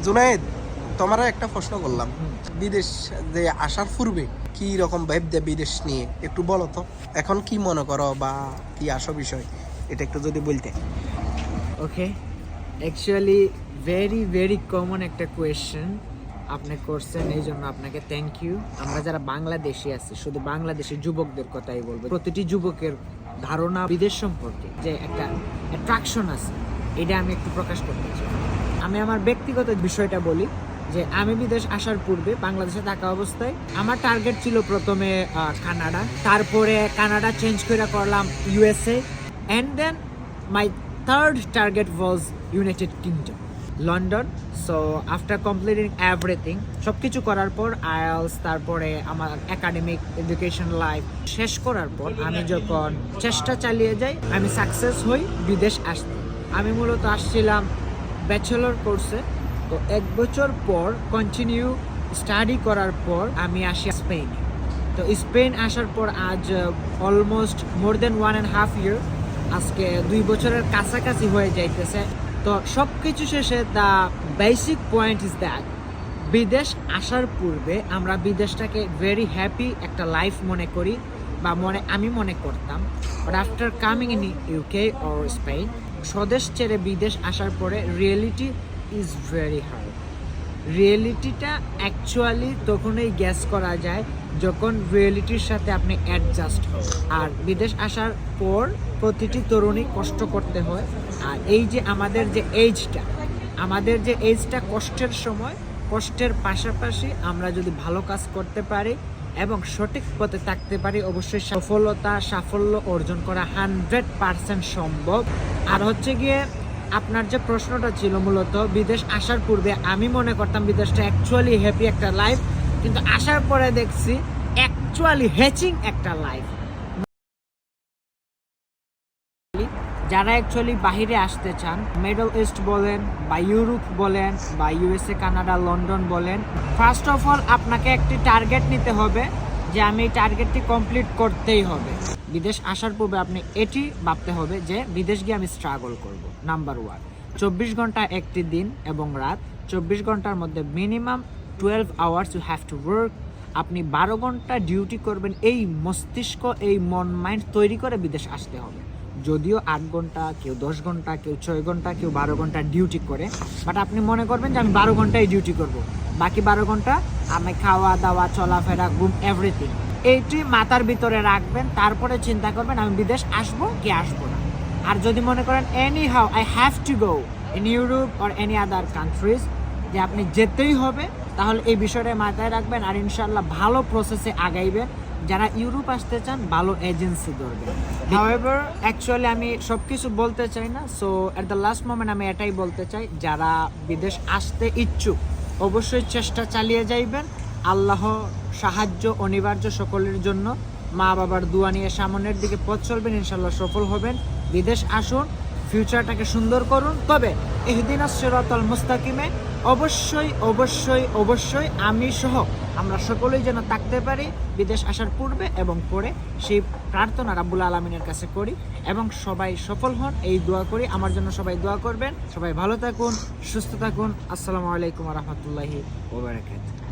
জুনায়েদ, তোমার একটা প্রশ্ন করলাম, বিদেশ যে আসার পূর্বে কি রকম ভাবতে বিদেশ নিয়ে একটু বলো তো, এখন কি মনে করো বা কি আসো বিষয়, এটা একটু যদি বলতে। ওকে, অ্যাকচুয়ালি ভেরি ভেরি কমন একটা কোয়েশ্চেন আপনি করছেন, এই জন্য আপনাকে থ্যাংক ইউ। আমরা যারা বাংলাদেশি আছি, শুধু বাংলাদেশের যুবকদের কথাই বলবো, প্রতিটি যুবকের ধারণা বিদেশ সম্পর্কে যে একটা অ্যাট্রাকশন আছে, এটা আমি একটু প্রকাশ করতে চাই। আমি আমার ব্যক্তিগত বিষয়টা বলি যে আমি বিদেশ আসার পূর্বে বাংলাদেশে থাকা অবস্থায় আমার টার্গেট ছিল প্রথমে কানাডা, তারপরে কানাডা চেঞ্জ করে করলাম USA, and then my third target was United Kingdom, London. So after completing everything, সব কিছু করার পর আইএলস, তারপরে আমার একাডেমিক এডুকেশন লাইফ শেষ করার পর আমি যখন চেষ্টা চালিয়ে যাই, আমি সাকসেস হই বিদেশ আসতে। আমি মূলত আসছিলাম ব্যাচেলর কোর্সে, তো 1 বছর পর কন্টিনিউ স্টাডি করার পর আমি আসি স্পেনে। তো স্পেন আসার পর আজ অলমোস্ট মোর দেন 1.5 ইয়ার, আজকে 2 বছরের কাছাকাছি হয়ে যাইতেছে। তো সব কিছু শেষে the basic point is that বিদেশ আসার পূর্বে আমরা বিদেশটাকে ভেরি হ্যাপি একটা লাইফ মনে করি, বা আমি মনে করতাম। But after coming in UK or Spain, স্বদেশ ছেড়ে বিদেশ আসার পরে রিয়েলিটি ইজ ভেরি হার্ড। রিয়েলিটিটা অ্যাকচুয়ালি তখনই গ্যাস করা যায় যখন রিয়েলিটির সাথে আপনি অ্যাডজাস্ট হন। আর বিদেশ আসার পর প্রতিটি তরুণী কষ্ট করতে হয়। আর এই যে আমাদের যে এইজটা কষ্টের সময়, কষ্টের পাশাপাশি আমরা যদি ভালো কাজ করতে পারি এবং সঠিক পথে থাকতে পারি, অবশ্যই সাফল্য অর্জন করা 100% সম্ভব। আর হচ্ছে গিয়ে আপনার যে প্রশ্নটা ছিল মূলত বিদেশ আসার পূর্বে আমি মনে করতাম বিদেশটা অ্যাকচুয়ালি হ্যাপি একটা লাইফ, কিন্তু আসার পরে দেখছি অ্যাকচুয়ালি হ্যাচিং একটা লাইফ। যারা অ্যাকচুয়ালি বাহিরে আসতে চান, মিডল ইস্ট বলেন বা ইউরোপ বলেন বা ইউএসএ, কানাডা, লন্ডন বলেন, ফার্স্ট অফ অল আপনাকে একটি টার্গেট নিতে হবে যে আমি এই টার্গেটটি কমপ্লিট করতেই হবে। বিদেশ আসার পূর্বে আপনি এটি ভাবতে হবে যে বিদেশ গিয়ে আমি স্ট্রাগল করব। নাম্বার 1, 24 ঘন্টা একটি দিন এবং রাত, 24 ঘন্টার মধ্যে minimum 12 hours you have to work. আপনি 12 ঘন্টা ডিউটি করবেন, এই মস্তিষ্ক, এই মন মাইন্ড তৈরি করে বিদেশ আসতে হবে। যদিও 8 ঘন্টা, কেউ 10 ঘন্টা, কেউ 6 ঘন্টা, কেউ 12 ঘন্টা ডিউটি করে, বাট আপনি মনে করবেন যে আমি 12 ঘন্টাই ডিউটি করব, বাকি 12 ঘন্টা আমি খাওয়া দাওয়া, চলাফেরা, ঘুম, এভরিথিং এইটি মাথার ভিতরে রাখবেন। তারপরে চিন্তা করবেন আমি বিদেশ আসবো কি আসবো না। আর যদি মনে করেন any how I have to go in Europe or any other countries, যে আপনি যেতেই হবে, তাহলে এই বিষয়টা মাথায় রাখবেন আর ইনশাল্লাহ ভালো প্রসেসে আগাইবেন। যারা ইউরোপ আসতে চান ভালো এজেন্সি ধরবেন। হাউএভার অ্যাকচুয়ালি আমি সব কিছু বলতে চাই না, so at the last moment আমি এটাই বলতে চাই, যারা বিদেশ আসতে ইচ্ছুক অবশ্যই চেষ্টা চালিয়ে যাইবেন। আল্লাহ সাহায্য অনিবার্য সকলের জন্য। মা বাবার দোয়া নিয়ে সামনের দিকে পথ চলবেন, ইনশাল্লাহ সফল হবেন। বিদেশ আসুন, ফিউচারটাকে সুন্দর করুন। তবে ইহদিনাস সিরাতাল মুস্তাকিমে অবশ্যই অবশ্যই অবশ্যই আমি সহ আমরা সকলেই যেন থাকতে পারি বিদেশ আসার পূর্বে এবং পরে, সেই প্রার্থনা রাব্বুল আলামিনের কাছে করি এবং সবাই সফল হন এই দোয়া করি। আমার জন্য সবাই দোয়া করবেন। সবাই ভালো থাকুন, সুস্থ থাকুন। আসসালামু আলাইকুম ওয়া রাহমাতুল্লাহি ওয়া বারাকাতুহু।